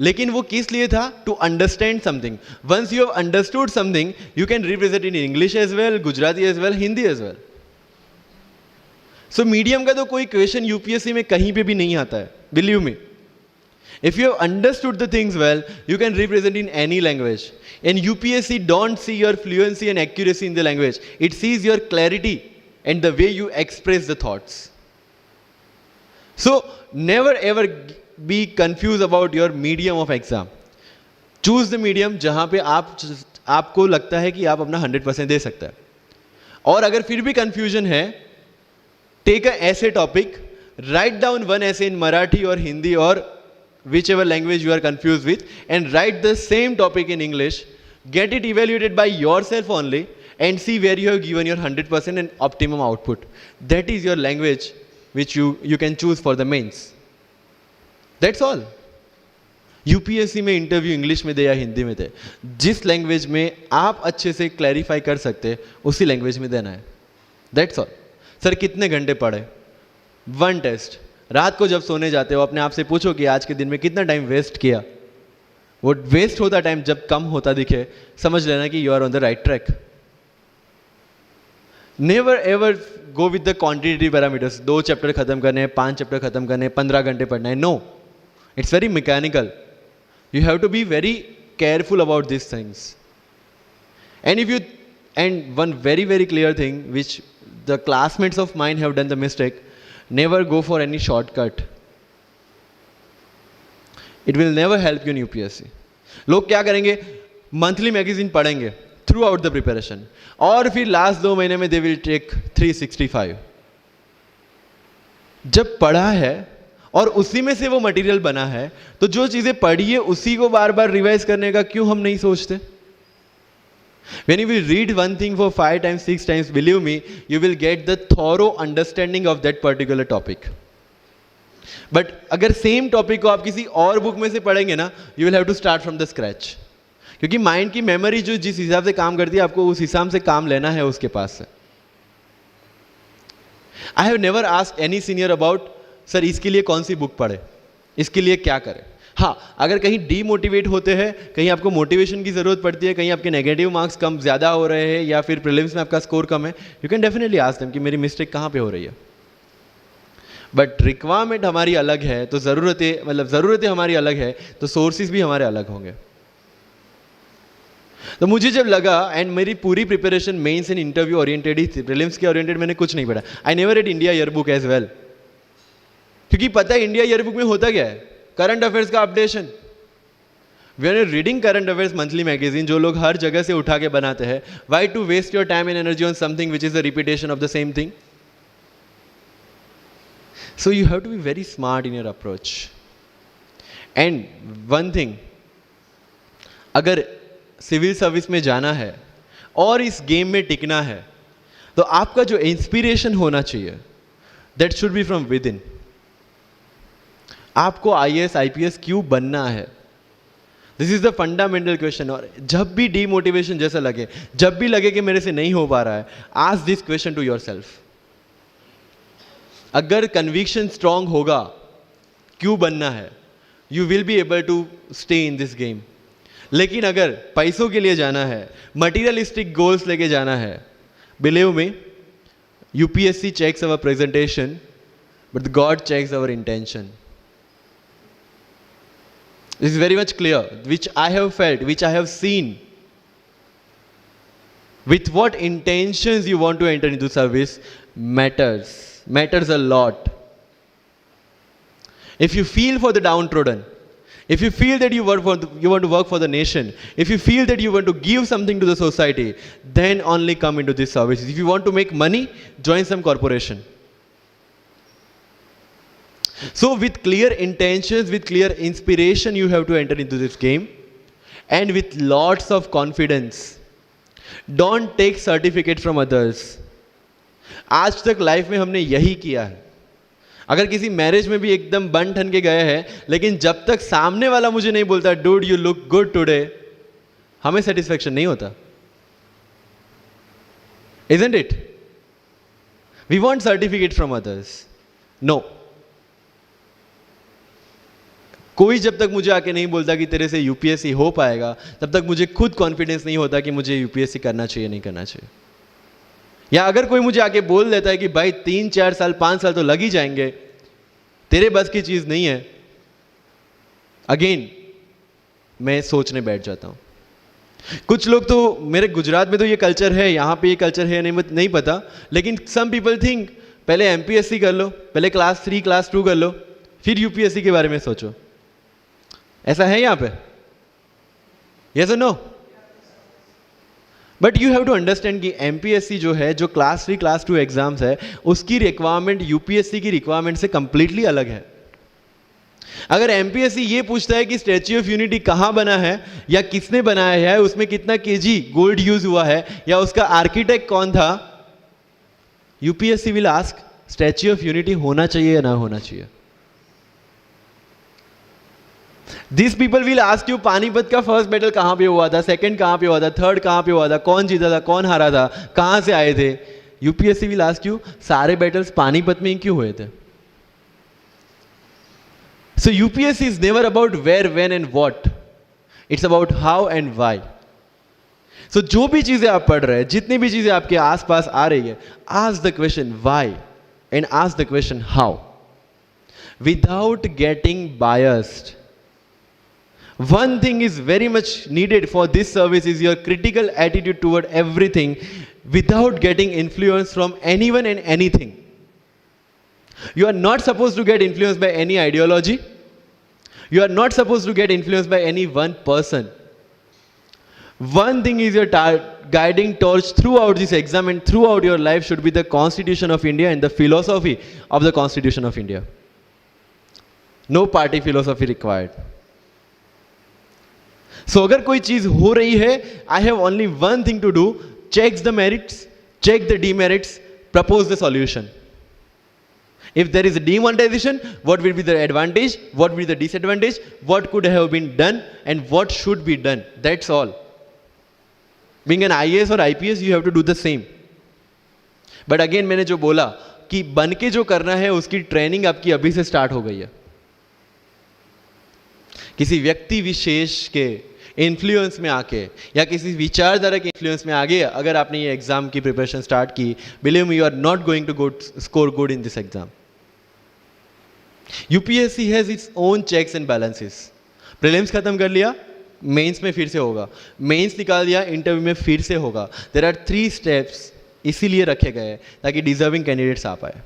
लेकिन वो किस लिए था? To understand something. Once you have understood something, you can represent it in English as well, Gujarati as well, Hindi as well. So medium का तो कोई question UPSC में कहीं पे भी नहीं आता है, believe me. If you have understood the things well, you can represent in any language. And UPSC don't see your fluency and accuracy in the language. It sees your clarity and the way you express the thoughts. So never ever be confused about your medium of exam. Choose the medium जहाँ पे आपको लगता है कि आप अपना 100% दे सकते हैं. और अगर फिर भी confusion है, take a essay topic, write down one essay in Marathi or Hindi or whichever language you are confused with, and write the same topic in English. Get it evaluated by yourself only and see where you have given your 100% and optimum output. That is your language which you can choose for the mains. That's all. UPSC में interview English में दे या हिंदी में दे, जिस language में आप अच्छे से clarify कर सकते उसी लैंग्वेज में देना है. That's all. सर कितने घंटे पढ़े? One test. रात को जब सोने जाते हो अपने आप से पूछो कि आज के दिन में कितना टाइम वेस्ट किया. वो वेस्ट होता टाइम जब कम होता दिखे, समझ लेना कि you are on the right track. Never ever go with the quantitative parameters. 2 chapter खत्म करने हैं, 5 चैप्टर खत्म करने हैं, 15 घंटे पढ़ना है. No, it's very mechanical. You have to be very careful about these things. And one very, very clear thing which the classmates of mine have done the mistake, never go for any shortcut. It will never help you in UPSC. लोग क्या करेंगे? Monthly magazine पढ़ेंगे through out the preparation, और फिर last 2 महीने में they will take 365. जब पढ़ा है और उसी में से वो मटेरियल बना है, तो जो चीजें पढ़ी है उसी को बार बार रिवाइज करने का क्यों हम नहीं सोचते? When you will read one thing for 5 times, 6 times, believe me, you will get the thorough understanding of that particular topic. But अगर सेम टॉपिक को आप किसी और बुक में से पढ़ेंगे ना, you will have to start from the scratch. क्योंकि माइंड की मेमोरी जो जिस हिसाब से काम करती है, आपको उस हिसाब से काम लेना है उसके पास से. I have never asked any senior about sir इसके लिए कौन सी बुक पढ़े, इसके लिए क्या करें. हाँ, अगर कहीं डीमोटिवेट होते हैं, कहीं आपको मोटिवेशन की ज़रूरत पड़ती है, कहीं आपके नेगेटिव मार्क्स कम ज़्यादा हो रहे हैं या फिर प्रीलिम्स में आपका स्कोर कम है, you can definitely ask them कि मेरी मिस्टेक कहाँ पे हो रही है. बट रिक्वायरमेंट हमारी अलग है, तो ज़रूरतें हमारी अलग है, तो सोर्सेज भी हमारे अलग होंगे. तो मुझे जब लगा, एंड मेरी पूरी preparation mains and interview oriented ही थी, प्रीलिम्स के ओरिएंटेड मैंने कुछ नहीं पढ़ा. I never read India year book as well, क्योंकि पता है इंडिया ईयर बुक में होता क्या है? करंट अफेयर्स का updation. We are reading current affairs monthly magazine, जो लोग हर जगह से उठा के बनाते हैं. Why to waste your time and energy on something which is a repetition of the same thing? So you have to be very smart in your approach. And one thing, अगर सिविल सर्विस में जाना है और इस game में टिकना है, तो आपका जो इंस्पिरेशन होना चाहिए, that should be from with in. आपको IAS IPS क्यों बनना है? This is the fundamental question. और जब भी डीमोटिवेशन जैसा लगे, जब भी लगे कि मेरे से नहीं हो पा रहा है, ask this question to yourself. अगर कन्विक्शन स्ट्रांग होगा क्यों बनना है, you will be able to stay in this game. लेकिन अगर पैसों के लिए जाना है, मटीरियलिस्टिक गोल्स लेके जाना है, believe me, UPSC checks our presentation, but God checks our intention. This is very much clear, which I have felt, which I have seen. With what intentions you want to enter into service matters a lot. If you feel for the downtrodden, if you feel that you want to work for the nation, if you feel that you want to give something to the society, then only come into this service. If you want to make money, join some corporation. So with clear intentions, with clear inspiration, you have to enter into this game, and with lots of confidence. Don't take certificate from others. आज तक life में हमने यही किया है. अगर किसी marriage में भी एकदम बन ठन के गए हैं, लेकिन जब तक सामने वाला मुझे नहीं बोलता dude you look good today, हमें सेटिस्फेक्शन नहीं होता. Isn't it? We want certificate from others. No. कोई जब तक मुझे आके नहीं बोलता कि तेरे से यूपीएससी हो पाएगा, तब तक मुझे खुद कॉन्फिडेंस नहीं होता कि मुझे यूपीएससी करना चाहिए नहीं करना चाहिए. या अगर कोई मुझे आके बोल देता है कि भाई 3-4 साल 5 साल तो लग ही जाएंगे, तेरे बस की चीज नहीं है, अगेन मैं सोचने बैठ जाता हूं. कुछ लोग तो, मेरे गुजरात में तो ये कल्चर है, यहाँ पे ये कल्चर है नहीं पता, लेकिन सम पीपल थिंक पहले एमपीएससी कर लो, पहले क्लास 3 क्लास 2 कर लो, फिर यूपीएससी के बारे में सोचो. ऐसा है यहाँ पे? यस और no? But you have to understand कि एमपीएससी जो है, जो क्लास 3 क्लास 2 एग्जाम्स है, उसकी रिक्वायरमेंट यूपीएससी की रिक्वायरमेंट से कंप्लीटली अलग है। अगर एमपीएससी ये पूछता है कि स्टैच्यू ऑफ यूनिटी कहां बना है या किसने बनाया है, उसमें कितना केजी गोल्ड यूज हुआ है, या उसका आर्किटेक्ट कौन था, UPSC will ask statue of unity होना चाहिए या ना होना चाहिए। This people will ask you Panipat का फर्स्ट बैटल कहां पे हुआ था, सेकंड कहां पे हुआ था, थर्ड कहां पे हुआ था, कौन जीता था, कौन हारा था, कहां से आए थे। यूपीएससी विल आस्क यू सारे बैटल्स पानीपत में ही क्यों हुए थे। So UPSC is never about where, when and what, it's about how and why. So जो भी चीजें आप पढ़ रहे हैं, जितनी भी चीजें आपके आसपास आ रही है, ask the question why and ask the question how, without getting biased. One thing is very much needed for this service is your critical attitude toward everything without getting influence from anyone and anything. You are not supposed to get influenced by any ideology. You are not supposed to get influenced by any one person. One thing is your guiding torch throughout this exam and throughout your life should be the Constitution of India and the philosophy of the Constitution of India. No party philosophy required. So अगर कोई चीज हो रही है, I have only one thing to do, check the merits, check the demerits, propose the solution. If there is demonetization, what will be the advantage, what will be the disadvantage, what could have been done and what should be done, that's all. Being an IAS or IPS you have to do the same. But again मैंने जो बोला कि बन के जो करना है उसकी ट्रेनिंग आपकी अभी से स्टार्ट हो गई है। किसी व्यक्ति विशेष के इन्फ्लुएंस में आके या किसी विचारधारा के इन्फ्लुएंस में आगे अगर आपने ये एग्जाम की प्रिपरेशन स्टार्ट की, believe me, you are not going to score good in this exam. UPSC has its own checks and balances. Prelims खत्म कर लिया, मेंस में फिर से होगा, मेंस निकाल दिया, इंटरव्यू में फिर से होगा। देयर आर 3 स्टेप्स इसीलिए रखे गए हैं ताकि डिजर्विंग कैंडिडेट्स आ पाए।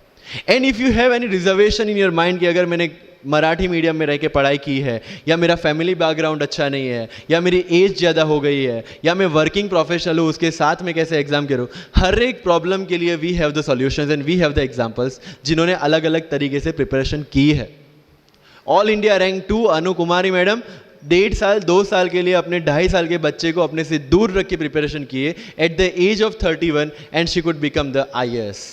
And if you have any reservation in your mind कि अगर मैंने मराठी मीडियम में रह के पढ़ाई की है, या मेरा फैमिली बैकग्राउंड अच्छा नहीं है, या मेरी एज ज़्यादा हो गई है, या मैं वर्किंग प्रोफेशनल हूँ, उसके साथ में कैसे एग्जाम करूँ, हर एक प्रॉब्लम के लिए we have the solutions and we have the examples जिन्होंने अलग अलग तरीके से प्रिपरेशन की है। All India rank 2 Anu Kumari madam 1.5 साल 2 साल के लिए अपने 2.5 साल के बच्चे को अपने से दूर रख के प्रिपरेशन किए at the age of 31 and she could become the IAS।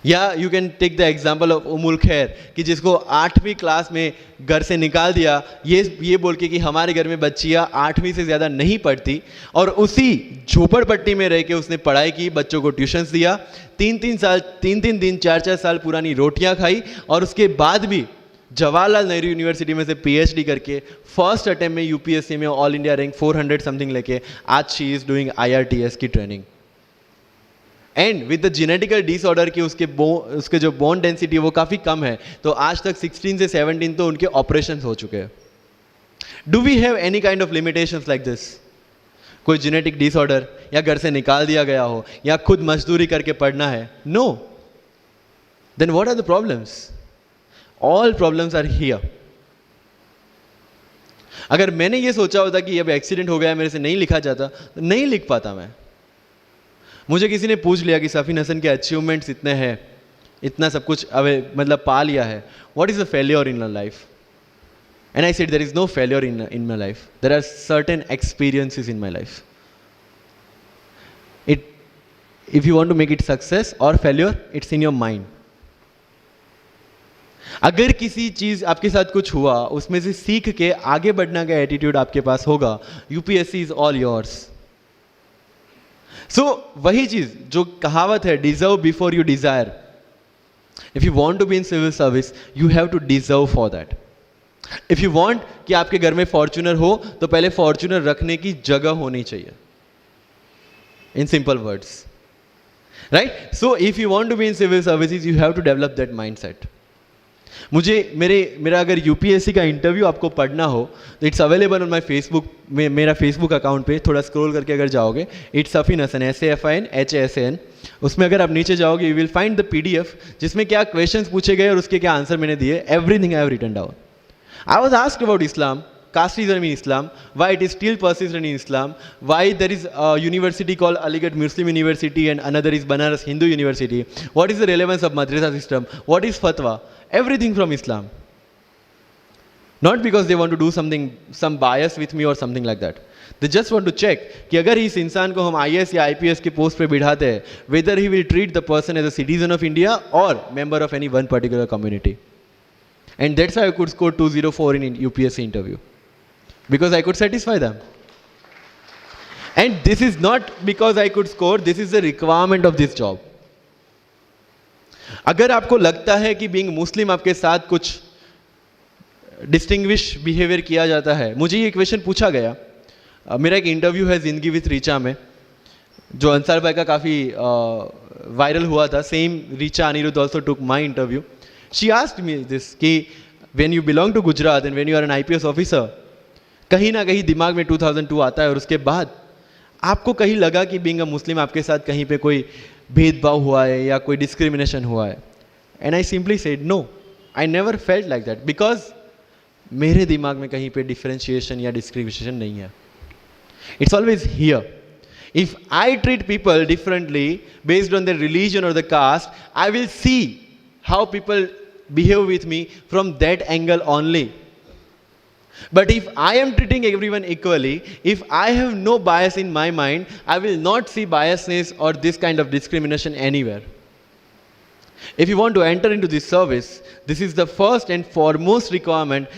या you can take the example of Umul Kher कि जिसको 8वीं क्लास में घर से निकाल दिया ये बोल के कि हमारे घर में बच्चियाँ 8वीं से ज़्यादा नहीं पढ़ती, और उसी झोपड़पट्टी में रह के उसने पढ़ाई की, बच्चों को ट्यूशन्स दिया, 3 दिन 4 साल पुरानी रोटियां खाई, और उसके बाद भी जवाहरलाल नेहरू यूनिवर्सिटी में से PhD करके फर्स्ट अटेम्प्ट में यूपीएससी में ऑल इंडिया रैंक 400 समथिंग लेके आज शी इज़ डूइंग IRTS की training. And with the genetical disorder की उसके जो बोन डेंसिटी वो काफ़ी कम है, तो आज तक 16 से 17 तो उनके ऑपरेशन हो चुके हैं। Do we have any kind of limitations like this? कोई जेनेटिक डिसऑर्डर या घर से निकाल दिया गया हो या खुद मजदूरी करके पढ़ना है? No. Then what are the problems? All problems are here. अगर मैंने ये सोचा होता कि अब एक्सीडेंट हो गया मेरे से नहीं लिखा जाता, तो नहीं लिख पाता मैं। मुझे किसी ने पूछ लिया कि सफीन हसन के अचीवमेंट्स इतने हैं, इतना सब कुछ मतलब पा लिया है, what is the failure in your life? And I said there is no failure in my life, there are certain experiences in my life. If you want to make it success और failure, it's in your mind. अगर किसी चीज आपके साथ कुछ हुआ, उसमें से सीख के आगे बढ़ने का एटीट्यूड आपके पास होगा, UPSC is all yours. So वही चीज जो कहावत है, deserve before you desire. If you want to be in civil service, you have to deserve for that. If you want कि आपके घर में फॉर्च्यूनर हो, तो पहले फॉर्च्यूनर रखने की जगह होनी चाहिए, in simple words, right? So if you want to be in civil services, you have to develop that mindset. मेरा अगर यूपीएससी का इंटरव्यू आपको पढ़ना हो तो it's available on my Facebook, मेरा फेसबुक अकाउंट पे थोड़ा स्क्रॉल करके अगर जाओगे, इट्स सफीन हसन, SAFIN उसमें अगर आप नीचे जाओगे, you will find the PDF जिसमें क्या क्वेश्चंस पूछे गए और उसके क्या आंसर मैंने दिए। Everything I have written down. I was asked about Islam, casteism in Islam, why it is still persistent in Islam, why there is a university called Aligarh Muslim University and another is Banaras Hindu University, what is the relevance of madrasa system, what is fatwa, everything from Islam. Not because they want to do something, some bias with me or something like that. They just want to check कि अगर इस इंसान को हम IAS या IPS के post पे बिठाते हैं, whether he will treat the person as a citizen of India or member of any one particular community. And that's how I could score 204 in UPSC interview. Because I could satisfy them. And this is not because I could score, this is the requirement of this job. अगर आपको लगता है कि being Muslim आपके साथ कुछ distinguish behaviour किया जाता है, मुझे ये क्वेश्चन पूछा गया. मेरा एक इंटरव्यू है जिंदगी विथ रीचा में, जो अंसार भाई का काफ़ी वायरल हुआ था. Same Richa Anirudh also took my interview. She asked me this कि when you belong to Gujarat and when you are an IPS officer, कहीं ना कहीं दिमाग में 2002 आता है और उसके बाद आपको कहीं लगा कि बीइंग अ मुस्लिम आपके साथ कहीं पे कोई भेदभाव हुआ है या कोई डिस्क्रिमिनेशन हुआ है. And I simply said no, I never felt like that, because मेरे दिमाग में कहीं पे डिफरेंशिएशन या डिस्क्रिमिनेशन नहीं है. It's always here. If I treat people differently based on their religion or the caste, I will see how people behave with me from that angle only. But if I am treating everyone equally, if I have no bias in my mind, I will not see biasness or this kind of discrimination anywhere. If you want to enter into this service, this is the first and foremost requirement